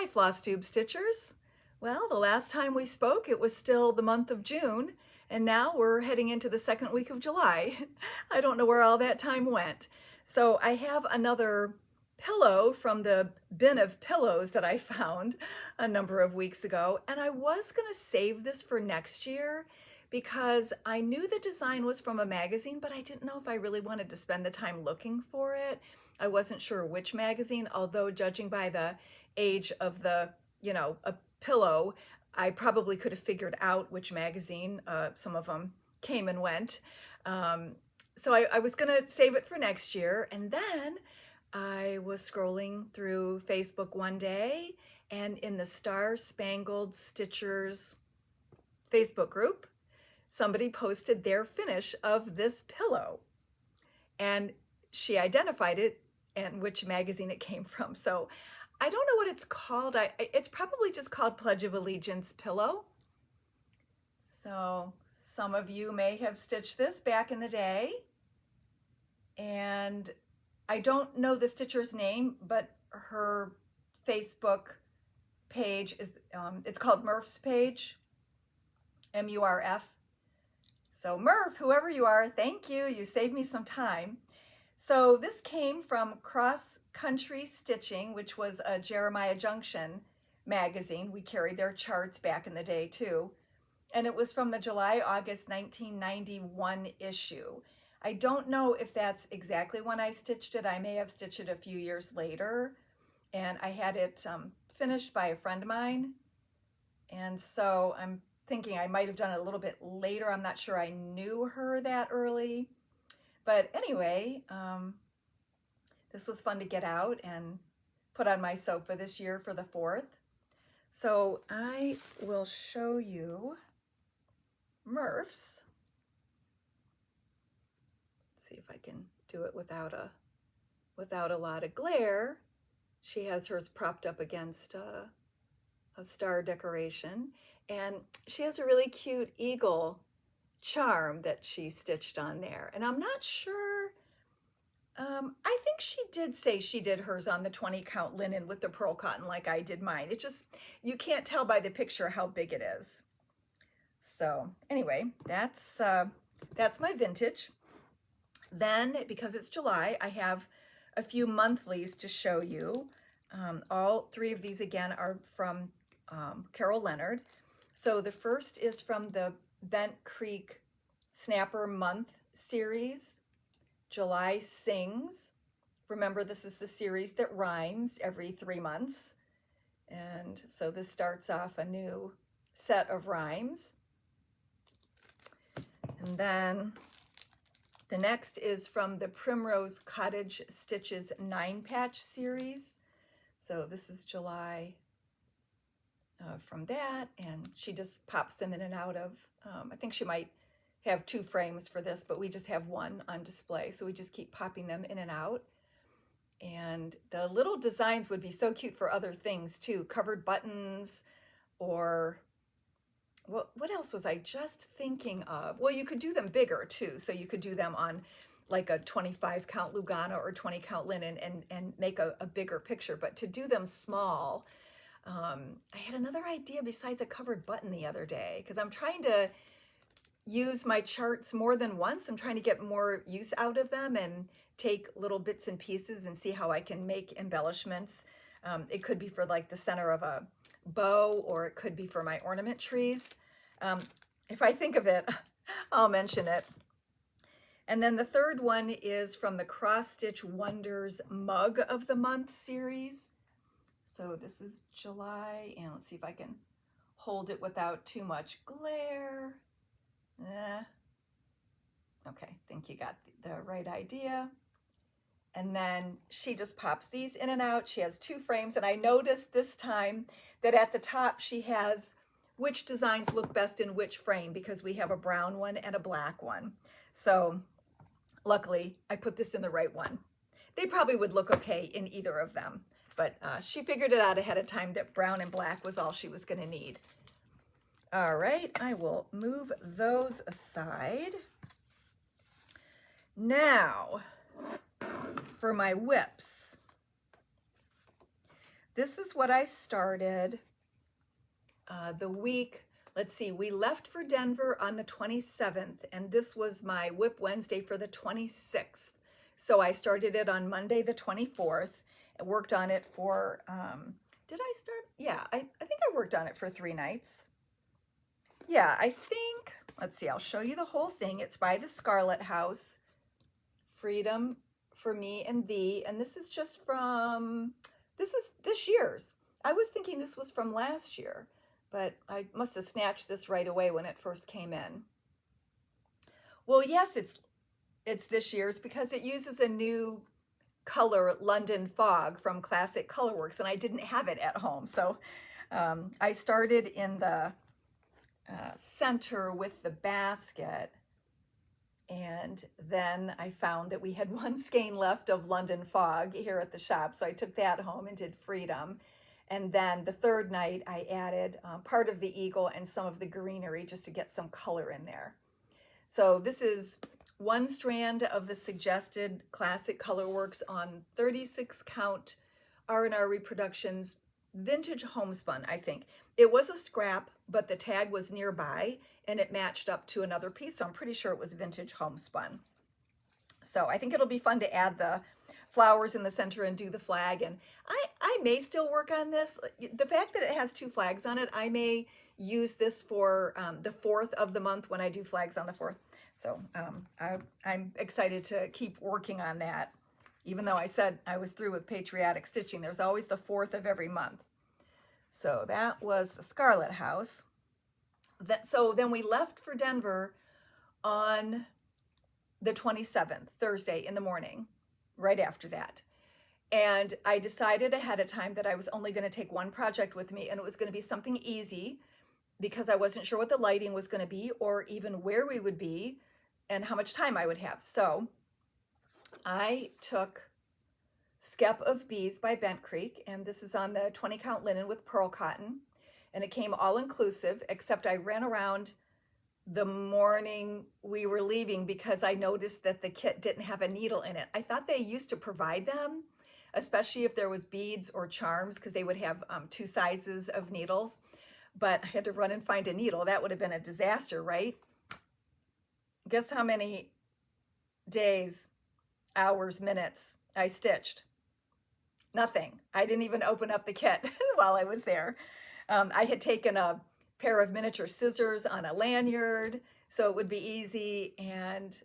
Hi, FlossTube Stitchers. Well, the last time we spoke, it was still the month of June, and now we're heading into the second week of July. I don't know where all that time went. So I have another pillow from the bin of pillows that I found a number of weeks ago, and I was going to save this for next year because I knew the design was from a magazine, but I didn't know if I really wanted to spend the time looking for it. I wasn't sure which magazine, although judging by the age of the, a pillow, I probably could have figured out which magazine. Some of them came and went. So I was going to save it for next year. And then I was scrolling through Facebook one day, and in the Star Spangled Stitchers Facebook group, somebody posted their finish of this pillow. And she identified it and which magazine it came from. So I don't know what it's called. It's probably just called Pledge of Allegiance pillow. So some of you may have stitched this back in the day. And I don't know the stitcher's name, but her Facebook page is, it's called Murph's page, M-U-R-F. So Murph, whoever you are, thank you. You saved me some time. So this came from Cross Country Stitching, which was a Jeremiah Junction magazine. We carried their charts back in the day too. And it was from the July-August 1991 issue. I don't know if that's exactly when I stitched it. I may have stitched it a few years later. And I had it finished by a friend of mine. And so I'm thinking I might have done it a little bit later. I'm not sure I knew her that early. But anyway, this was fun to get out and put on my sofa this year for the 4th. So I will show you Murph's. Let's see if I can do it without a lot of glare. She has hers propped up against a star decoration, and she has a really cute eagle charm that she stitched on there. And I'm not sure, I think she did say she did hers on the 20 count linen with the pearl cotton like I did mine. It just, you can't tell by the picture how big it is. So anyway, that's my vintage. Then, because it's July, I have a few monthlies to show you. All 3 of these again are from Carol Leonard. So the first is from the Bent Creek Snapper Month series, July Sings. Remember, this is the series that rhymes every 3 months. And so this starts off a new set of rhymes. And then the next is from the Primrose Cottage Stitches 9-patch series. So this is July from that, and she just pops them in and out of, I think she might have 2 frames for this, but we just have 1 on display. So we just keep popping them in and out. And the little designs would be so cute for other things too, covered buttons, or what else was I just thinking of? Well, you could do them bigger too. So you could do them on like a 25 count Lugana or 20 count linen and make a bigger picture. But to do them small, I had another idea besides a covered button the other day, because I'm trying to use my charts more than once. I'm trying to get more use out of them and take little bits and pieces and see how I can make embellishments. It could be for like the center of a bow, or it could be for my ornament trees. If I think of it, I'll mention it. And then the third one is from the Cross Stitch Wonders Mug of the Month series. So this is July, and let's see if I can hold it without too much glare. Okay, I think you got the right idea. And then she just pops these in and out. She has 2 frames, and I noticed this time that at the top she has which designs look best in which frame, because we have a brown one and a black one. So luckily I put this in the right one. They probably would look okay in either of them, but she figured it out ahead of time that brown and black was all she was going to need. All right, I will move those aside. Now, for my whips. this is what I started the week. Let's see, we left for Denver on the 27th, and this was my Whip Wednesday for the 26th. So I started it on Monday the 24th and worked on it for, did I start? Yeah, I think I worked on it for 3 nights. Yeah, I think, let's see, I'll show you the whole thing. It's by the Scarlet House, Freedom for Me and Thee, and this is just from, this is this year's. I was thinking this was from last year, but I must have snatched this right away when it first came in. Well, yes, it's this year's because it uses a new color, London Fog, from Classic Colorworks, and I didn't have it at home. So I started in the center with the basket, and then I found that we had 1 skein left of London Fog here at the shop, so I took that home and did Freedom. And then the 3rd night I added part of the eagle and some of the greenery just to get some color in there. So this is 1 strand of the suggested Classic Colorworks on 36 count R&R Reproductions vintage homespun, I think. It was a scrap, but the tag was nearby and it matched up to another piece, so I'm pretty sure it was vintage homespun. So I think it'll be fun to add the flowers in the center and do the flag, and I may still work on this. The fact that it has 2 flags on it, I may use this for the 4th of the month when I do flags on the 4th. So I'm excited to keep working on that. Even though I said I was through with Patriotic stitching, there's always the 4th of every month. So that was the Scarlet House. So then we left for Denver on the 27th, Thursday in the morning, right after that. And I decided ahead of time that I was only going to take 1 project with me, and it was going to be something easy because I wasn't sure what the lighting was going to be or even where we would be and how much time I would have. So I took Skep of Bees by Bent Creek, and this is on the 20 count linen with pearl cotton, and it came all inclusive, except I ran around the morning we were leaving because I noticed that the kit didn't have a needle in it. I thought they used to provide them, especially if there was beads or charms, because they would have 2 sizes of needles, but I had to run and find a needle. That would have been a disaster, right? Guess how many days, hours, minutes I stitched? Nothing. I didn't even open up the kit while I was there. I had taken a pair of miniature scissors on a lanyard so it would be easy, and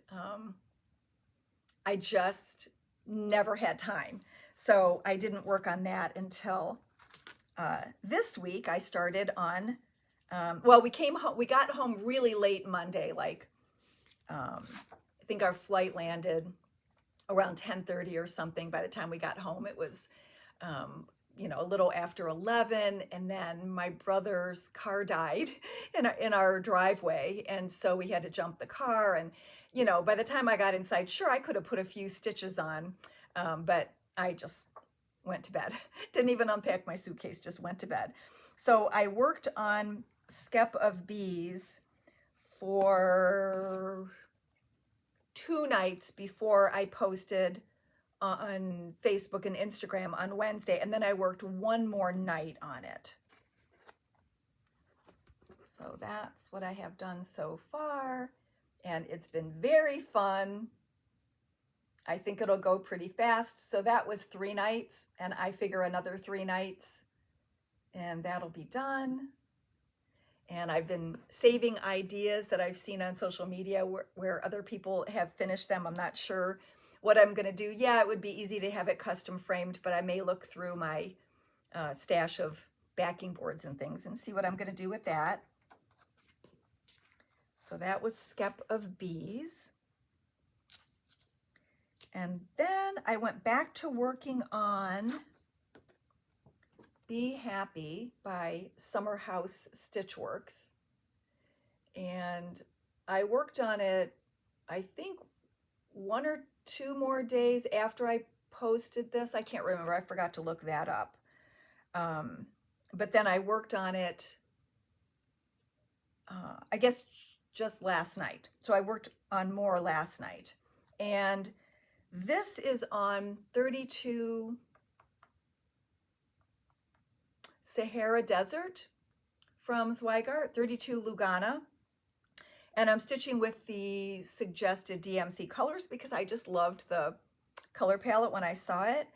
I just never had time. So I didn't work on that until this week. I started on, well, we got home really late Monday, like I think our flight landed around 10:30 or something. By the time we got home, it was you know, a little after 11, and then my brother's car died in our driveway, and so we had to jump the car. And you know, by the time I got inside, sure, I could have put a few stitches on, but I just went to bed. Didn't even unpack my suitcase, just went to bed. So I worked on Skep of Bees for 2 nights before I posted on Facebook and Instagram on Wednesday, and then I worked 1 more night on it. So that's what I have done so far, and it's been very fun. I think it'll go pretty fast. So that was 3 nights, and I figure another 3 nights and that'll be done. And I've been saving ideas that I've seen on social media where other people have finished them. I'm not sure what I'm going to do. Yeah, it would be easy to have it custom framed, but I may look through my stash of backing boards and things and see what I'm going to do with that. So that was Skep of Bees. And then I went back to working on Be Happy by Summer House Stitchworks. And I worked on it, I think 1 or 2 more days after I posted this. I can't remember, I forgot to look that up. But then I worked on it, I guess just last night. So I worked on more last night. And this is on 32 Sahara Desert from Zweigart, 32 Lugana. And I'm stitching with the suggested DMC colors because I just loved the color palette when I saw it.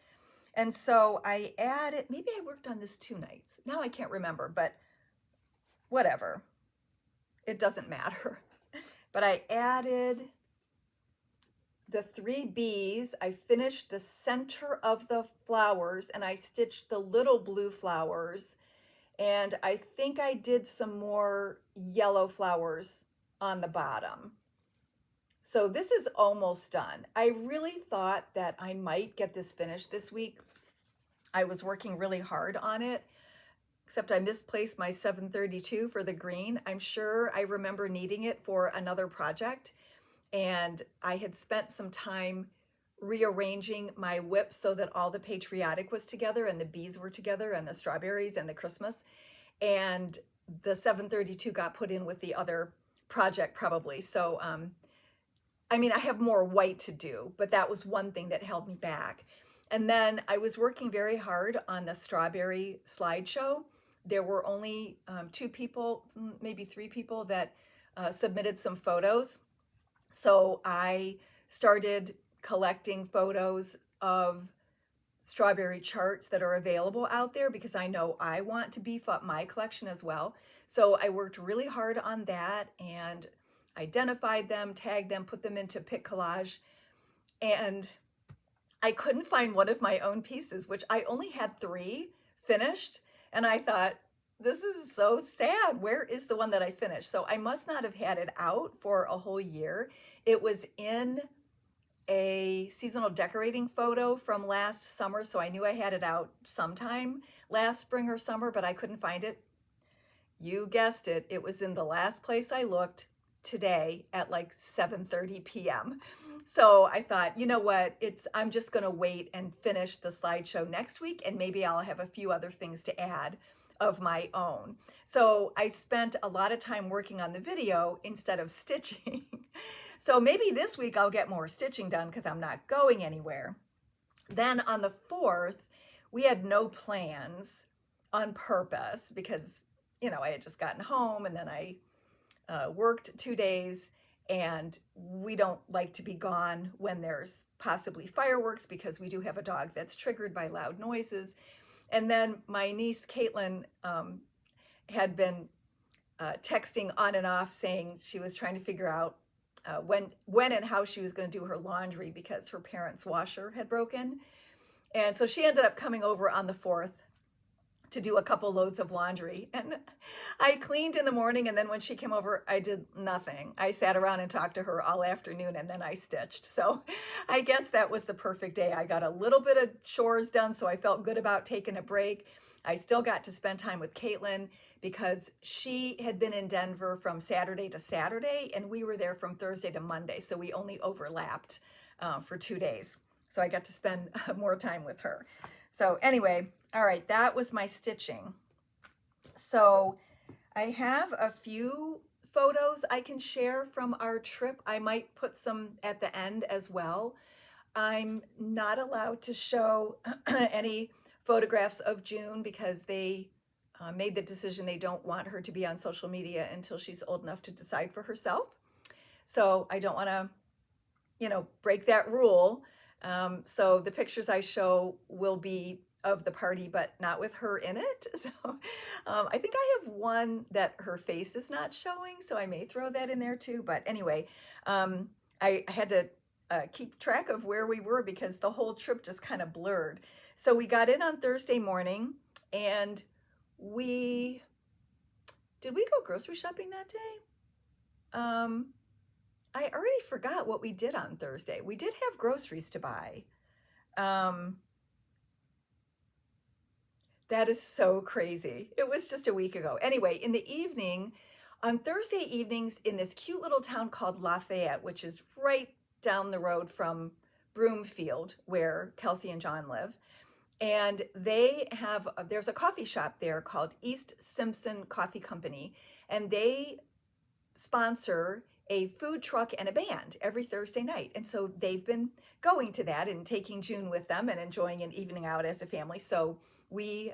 And so I added, maybe I worked on this 2 nights. Now I can't remember, but whatever. It doesn't matter. But I added the 3 bees. I finished the center of the flowers and I stitched the little blue flowers. And I think I did some more yellow flowers on the bottom. So this is almost done. I really thought that I might get this finished this week. I was working really hard on it, except I misplaced my 732 for the green. I'm sure I remember needing it for another project, and I had spent some time rearranging my whip so that all the Patriotic was together and the bees were together and the strawberries and the Christmas, and the 732 got put in with the other project probably. So I mean, I have more white to do, but that was one thing that held me back. And then I was working very hard on the strawberry slideshow. There were only 2 people, maybe 3 people that submitted some photos. So I started collecting photos of strawberry charts that are available out there because I know I want to beef up my collection as well. So I worked really hard on that and identified them, tagged them, put them into Pic Collage, and I couldn't find one of my own pieces, which I only had 3 finished, and I thought, this is so sad. Where is the one that I finished? So I must not have had it out for a whole year. It was in a seasonal decorating photo from last summer, so I knew I had it out sometime last spring or summer, but I couldn't find it. You guessed it, it was in the last place I looked today at like 7:30 p.m. So I thought, you know what, I'm just gonna wait and finish the slideshow next week, and maybe I'll have a few other things to add of my own. So I spent a lot of time working on the video instead of stitching. So maybe this week I'll get more stitching done because I'm not going anywhere. Then on the 4th, we had no plans on purpose because, you know, I had just gotten home and then I worked 2 days, and we don't like to be gone when there's possibly fireworks because we do have a dog that's triggered by loud noises. And then my niece Caitlin had been texting on and off saying she was trying to figure out when and how she was going to do her laundry because her parents' washer had broken. And so she ended up coming over on the 4th to do a couple loads of laundry. And I cleaned in the morning, and then when she came over, I did nothing. I sat around and talked to her all afternoon, and then I stitched. So I guess that was the perfect day. I got a little bit of chores done, so I felt good about taking a break. I still got to spend time with Caitlin because she had been in Denver from Saturday to Saturday, and we were there from Thursday to Monday. So we only overlapped for 2 days. So I got to spend more time with her. So anyway, all right, that was my stitching. So I have a few photos I can share from our trip. I might put some at the end as well. I'm not allowed to show any photographs of June because they made the decision they don't want her to be on social media until she's old enough to decide for herself. So I don't want to, you know, break that rule. So the pictures I show will be of the party, but not with her in it. So I think I have one that her face is not showing, so I may throw that in there too. But anyway, I had to keep track of where we were because the whole trip just kind of blurred. So we got in on Thursday morning, and did we go grocery shopping that day? I already forgot what we did on Thursday. We did have groceries to buy. That is so crazy. It was just a week ago. Anyway, in the evening, on Thursday evenings in this cute little town called Lafayette, which is right down the road from Broomfield, where Kelsey and John live. And there's a coffee shop there called East Simpson Coffee Company, and they sponsor a food truck and a band every Thursday night. And so they've been going to that and taking June with them and enjoying an evening out as a family. So we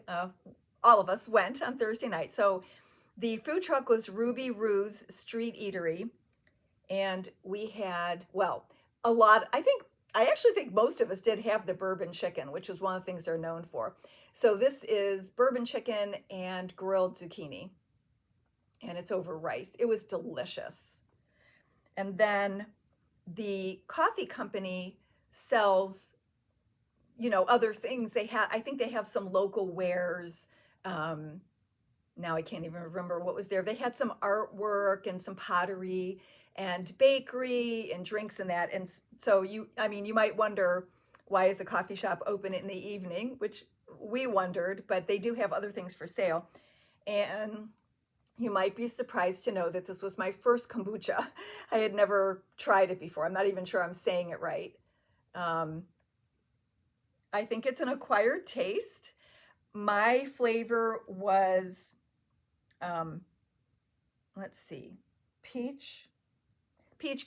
all of us went on Thursday night. So the food truck was Ruby Roo's Street Eatery. And we had, well, I actually think most of us did have the bourbon chicken, which is one of the things they're known for. So this is bourbon chicken and grilled zucchini, and it's over rice. It was delicious. And then the coffee company sells, other things. I think they have some local wares. Now I can't even remember what was there. They had some artwork and some pottery and bakery and drinks and that. And so you might wonder, why is a coffee shop open in the evening, which we wondered, but they do have other things for sale. And you might be surprised to know that this was my first kombucha. I had never tried it before. I'm not even sure I'm saying it right. I think it's an acquired taste. My flavor was, let's see, peach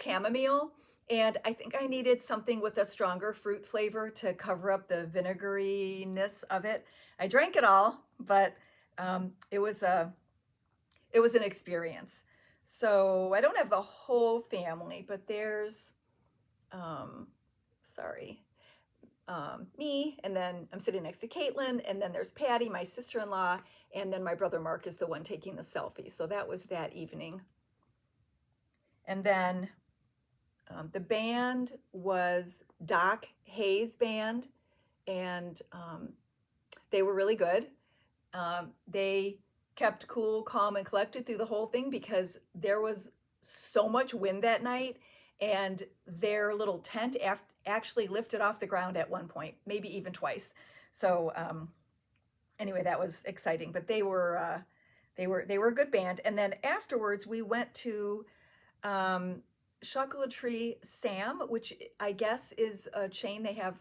chamomile. And I think I needed something with a stronger fruit flavor to cover up the vinegariness of it. I drank it all, but it was an experience. So I don't have the whole family, but there's, me, and then I'm sitting next to Caitlin, and then there's Patty, my sister-in-law, and then my brother Mark is the one taking the selfie. So that was that evening. And then the band was Doc Hayes Band, and they were really good. They kept cool, calm, and collected through the whole thing because there was so much wind that night, and their little tent actually lifted off the ground at one point, maybe even twice. So anyway, that was exciting. But they were a good band. And then afterwards, we went to Chocolaterie Sam, which I guess is a chain. They have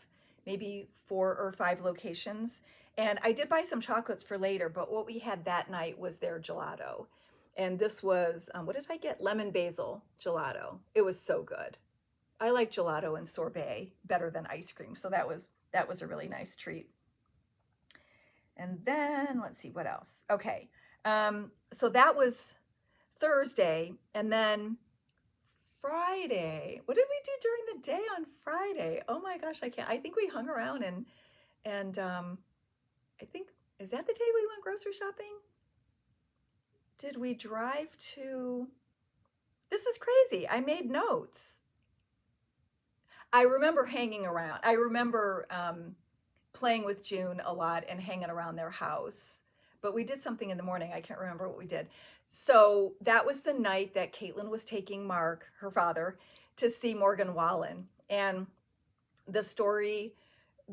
maybe 4 or 5 locations. And I did buy some chocolates for later, but what we had that night was their gelato. And this was, what did I get? Lemon basil gelato. It was so good. I like gelato and sorbet better than ice cream. So that was a really nice treat. And then let's see what else. Okay. So that was Thursday. And then Friday, what did we do during the day on Friday? Oh my gosh, I think we hung around and I think, is that the day we went grocery shopping? Did we drive to, this is crazy. I made notes. I remember hanging around. I remember playing with June a lot and hanging around their house. But we did something in the morning. I can't remember what we did. So that was the night that Caitlin was taking Mark, her father, to see Morgan Wallen. And the story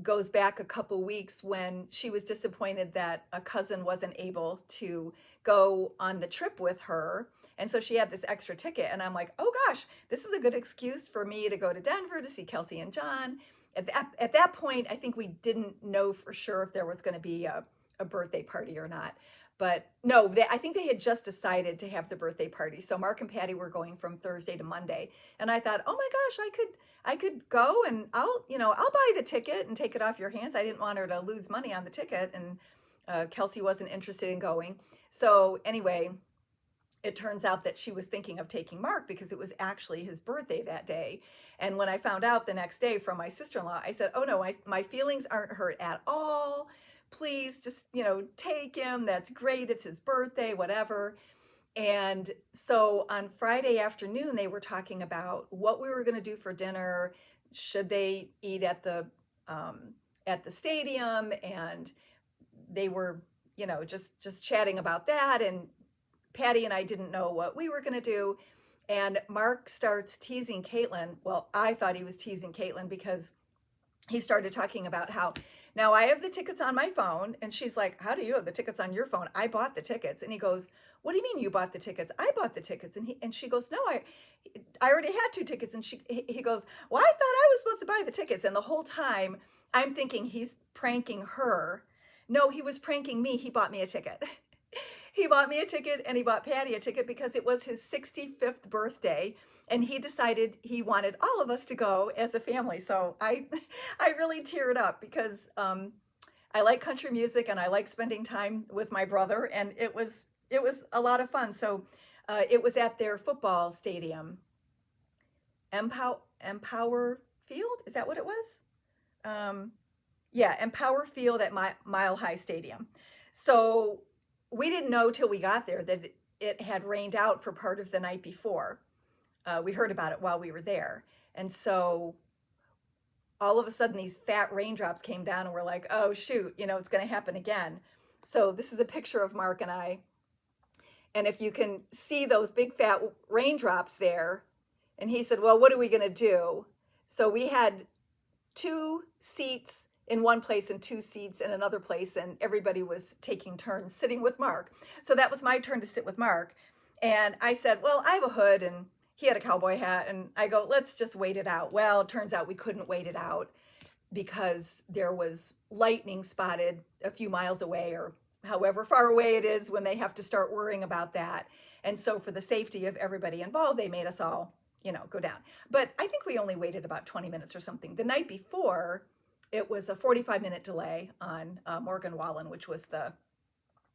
goes back a couple weeks when she was disappointed that a cousin wasn't able to go on the trip with her. And so she had this extra ticket. And I'm like, oh gosh, this is a good excuse for me to go to Denver to see Kelsey and John. At that point, I think we didn't know for sure if there was going to be a birthday party or not. But no, I think they had just decided to have the birthday party. So Mark and Patty were going from Thursday to Monday. And I thought, oh my gosh, I could go and I'll buy the ticket and take it off your hands. I didn't want her to lose money on the ticket. And Kelsey wasn't interested in going. So anyway, it turns out that she was thinking of taking Mark because it was actually his birthday that day. And when I found out the next day from my sister-in-law, I said, oh no, my feelings aren't hurt at all. Please just, take him. That's great. It's his birthday, whatever. And so on Friday afternoon, they were talking about what we were going to do for dinner. Should they eat at the stadium? And they were, just chatting about that. And Patty and I didn't know what we were going to do. And Mark starts teasing Caitlin. Well, I thought he was teasing Caitlin because he started talking about how, now I have the tickets on my phone. And she's like, how do you have the tickets on your phone? I bought the tickets. And he goes, what do you mean you bought the tickets? I bought the tickets. And she goes, no, I already had 2 tickets. And he goes, well, I thought I was supposed to buy the tickets. And the whole time I'm thinking he's pranking her. No, he was pranking me. He bought me a ticket. He bought me a ticket and he bought Patty a ticket because it was his 65th birthday and he decided he wanted all of us to go as a family. So I really teared up because I like country music and I like spending time with my brother, and it was a lot of fun. So it was at their football stadium, Empower Field. Is that what it was? Um, yeah, Empower Field at Mile High Stadium. So we didn't know till we got there that it had rained out for part of the night before. We heard about it while we were there, and so all of a sudden these fat raindrops came down, and we're like, oh shoot, you know, it's going to happen again. So this is a picture of Mark and I, and if you can see those big fat raindrops there, and he said, well, what are we going to do? So we had 2 seats in one place and 2 seats in another place, and everybody was taking turns sitting with Mark. So that was my turn to sit with Mark, and I said, well, I have a hood, and he had a cowboy hat, and I go, let's just wait it out. Well, it turns out we couldn't wait it out because there was lightning spotted a few miles away, or however far away it is when they have to start worrying about that. And so for the safety of everybody involved, they made us all, you know, go down. But I think we only waited about 20 minutes or something. The night before, it was a 45-minute delay on Morgan Wallen, which was the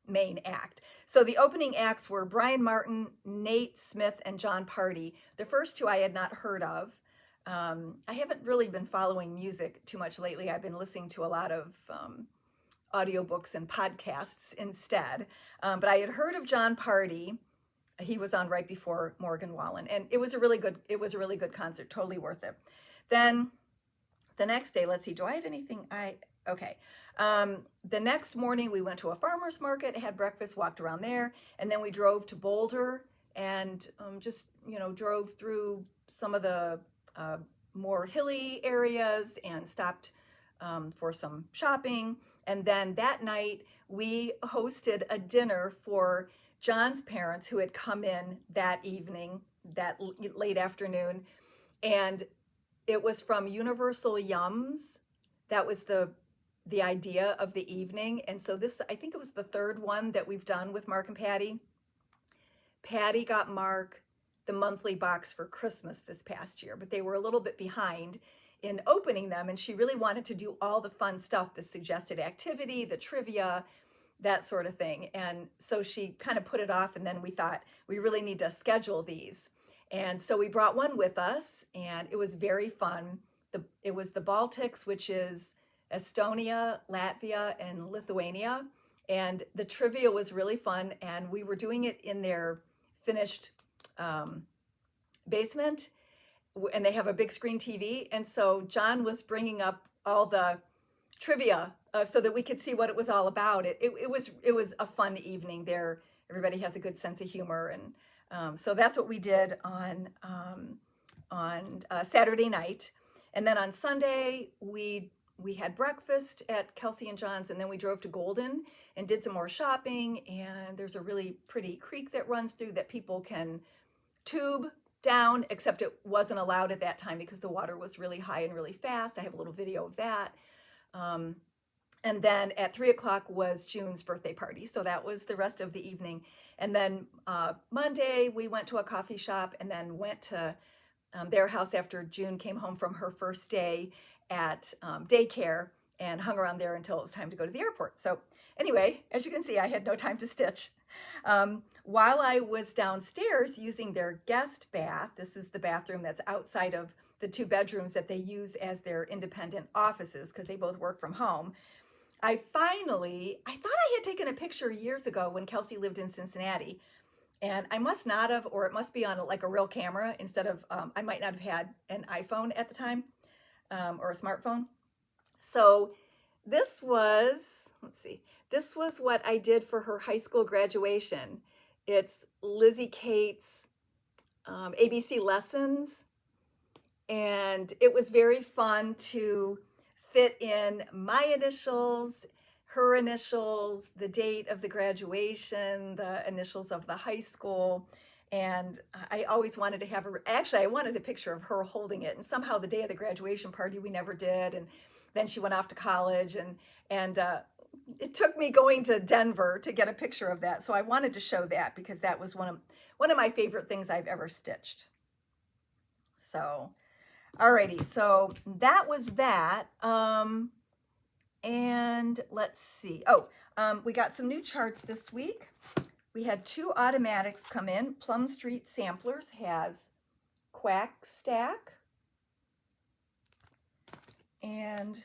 main act. So the opening acts were Brian Martin, Nate Smith, and John Party. The first 2 I had not heard of. I haven't really been following music too much lately. I've been listening to a lot of audiobooks and podcasts instead. But I had heard of John Party. He was on right before Morgan Wallen, and it was a really good concert, totally worth it. Then the next day, let's see, do I have anything? Okay. The next morning we went to a farmer's market, had breakfast, walked around there, and then we drove to Boulder and just, you know, drove through some of the more hilly areas and stopped for some shopping. And then that night we hosted a dinner for John's parents who had come in that evening, that late afternoon, and it was from Universal Yums. That was the idea of the evening. And so this, I think it was the 3rd one that we've done with Mark and Patty. Patty got Mark the monthly box for Christmas this past year, but they were a little bit behind in opening them, and she really wanted to do all the fun stuff, the suggested activity, the trivia, that sort of thing. And so she kind of put it off, and then we thought we really need to schedule these. And so we brought one with us, and it was very fun. It was the Baltics, which is Estonia, Latvia, and Lithuania. And the trivia was really fun, and we were doing it in their finished basement, and they have a big screen TV. And so John was bringing up all the trivia so that we could see what it was all about. It was a fun evening there. Everybody has a good sense of humor, and so that's what we did on Saturday night. And then on Sunday we had breakfast at Kelsey and John's, and then we drove to Golden and did some more shopping. And there's a really pretty creek that runs through that people can tube down, except it wasn't allowed at that time because the water was really high and really fast. I have a little video of that. And then at 3 o'clock was June's birthday party. So that was the rest of the evening. And then Monday we went to a coffee shop and then went to their house after June came home from her first day at daycare, and hung around there until it was time to go to the airport. So anyway, as you can see, I had no time to stitch. While I was downstairs using their guest bath, this is the bathroom that's outside of the 2 bedrooms that they use as their independent offices because they both work from home. I thought I had taken a picture years ago when Kelsey lived in Cincinnati, and I must not have, or it must be on like a real camera instead of, I might not have had an iPhone at the time, or a smartphone. So this was, let's see, this was what I did for her high school graduation. It's Lizzie Kate's ABC lessons, and it was very fun to fit in my initials, her initials, the date of the graduation, the initials of the high school. And I always wanted to have her, actually I wanted a picture of her holding it, and somehow the day of the graduation party we never did, and then she went off to college, and it took me going to Denver to get a picture of that. So I wanted to show that because that was one of my favorite things I've ever stitched. So alrighty, so that was that. And let's see. We got some new charts this week. We had 2 automatics come in. Plum Street Samplers has Quack Stack. And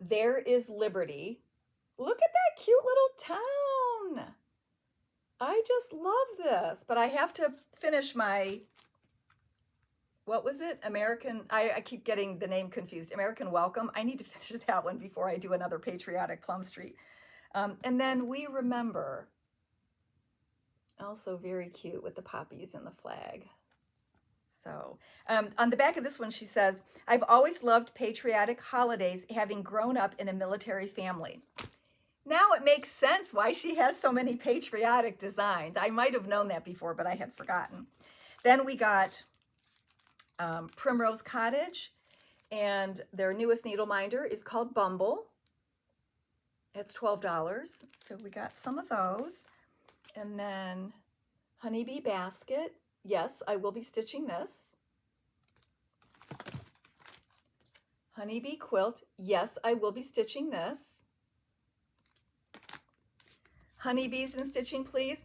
There is Liberty. Look at that cute little town. I just love this, but I have to finish my, what was it? I keep getting the name confused. American Welcome. I need to finish that one before I do another Patriotic Plum Street. And then We Remember. Also very cute with the poppies and the flag. So on the back of this one, she says, I've always loved patriotic holidays, having grown up in a military family. Now it makes sense why she has so many patriotic designs. I might have known that before, but I had forgotten. Then we got Primrose Cottage, and their newest needle minder is called Bumble. It's $12, so we got some of those. And then Honeybee Basket. Yes, I will be stitching this. Honeybee Quilt. Yes, I will be stitching this. Honeybees and stitching, please.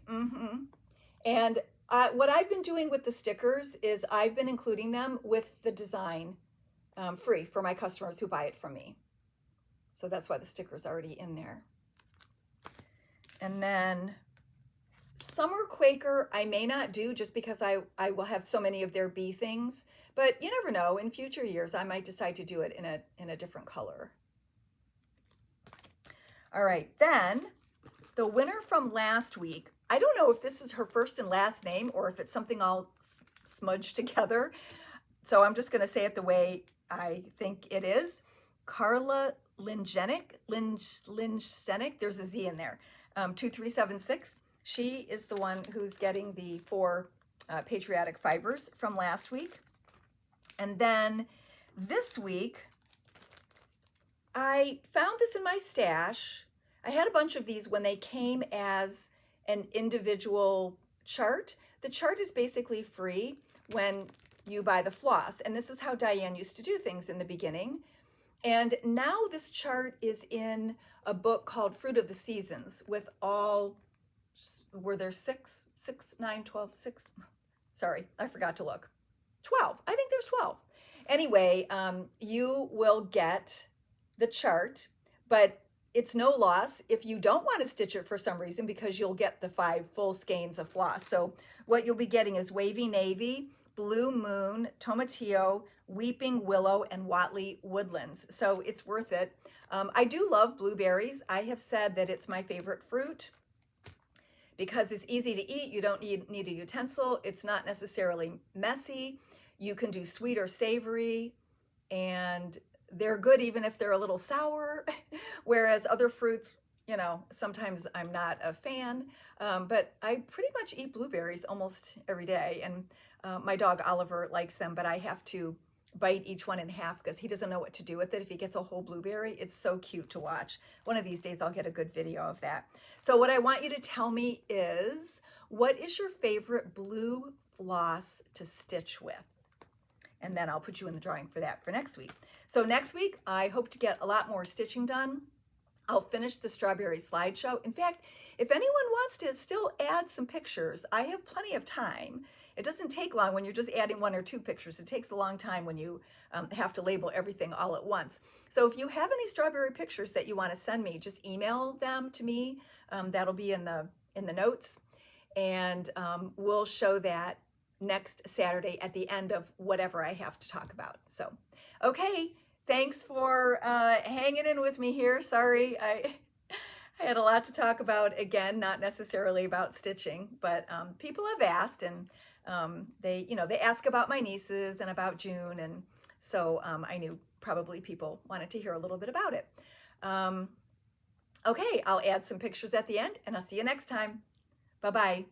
And what I've been doing with the stickers is I've been including them with the design free for my customers who buy it from me. So that's why the sticker's already in there. And then Summer Quaker, I may not do just because I will have so many of their bee things, but you never know. In future years, I might decide to do it in a different color. All right, then the winner from last week, I don't know if this is her first and last name or if it's something all smudged together. So I'm just going to say it the way I think it is. Carla Lingenik, there's a Z in there, 2376. She is the one who's getting the 4 patriotic fibers from last week. And then this week, I found this in my stash. I had a bunch of these when they came as an individual chart. The chart is basically free when you buy the floss. And this is how Diane used to do things in the beginning. And now this chart is in a book called Fruit of the Seasons with all, were there 6, 9, 12, 6? Sorry, I forgot to look. 12, I think there's 12. Anyway, you will get the chart, but it's no loss if you don't want to stitch it for some reason, because you'll get the 5 full skeins of floss. So what you'll be getting is Wavy Navy, Blue Moon, Tomatillo, Weeping Willow, and Watley Woodlands. So it's worth it. I do love blueberries. I have said that it's my favorite fruit because it's easy to eat. You don't need a utensil. It's not necessarily messy. You can do sweet or savory, and they're good even if they're a little sour, whereas other fruits, you know, sometimes I'm not a fan, but I pretty much eat blueberries almost every day, and my dog Oliver likes them, but I have to bite each one in half because he doesn't know what to do with it if he gets a whole blueberry. It's so cute to watch. One of these days I'll get a good video of that. So what I want you to tell me is, what is your favorite blue floss to stitch with? And then I'll put you in the drawing for that for next week. So next week, I hope to get a lot more stitching done. I'll finish the strawberry slideshow. In fact, if anyone wants to still add some pictures, I have plenty of time. It doesn't take long when you're just adding 1 or 2 pictures. It takes a long time when you have to label everything all at once. So if you have any strawberry pictures that you want to send me, just email them to me. That'll be in the notes, and we'll show that next Saturday at the end of whatever I have to talk about. So, okay, thanks for hanging in with me here. Sorry, I had a lot to talk about. Again, not necessarily about stitching, but people have asked, and they ask about my nieces and about June, and so I knew probably people wanted to hear a little bit about it. Okay, I'll add some pictures at the end, and I'll see you next time. Bye-bye.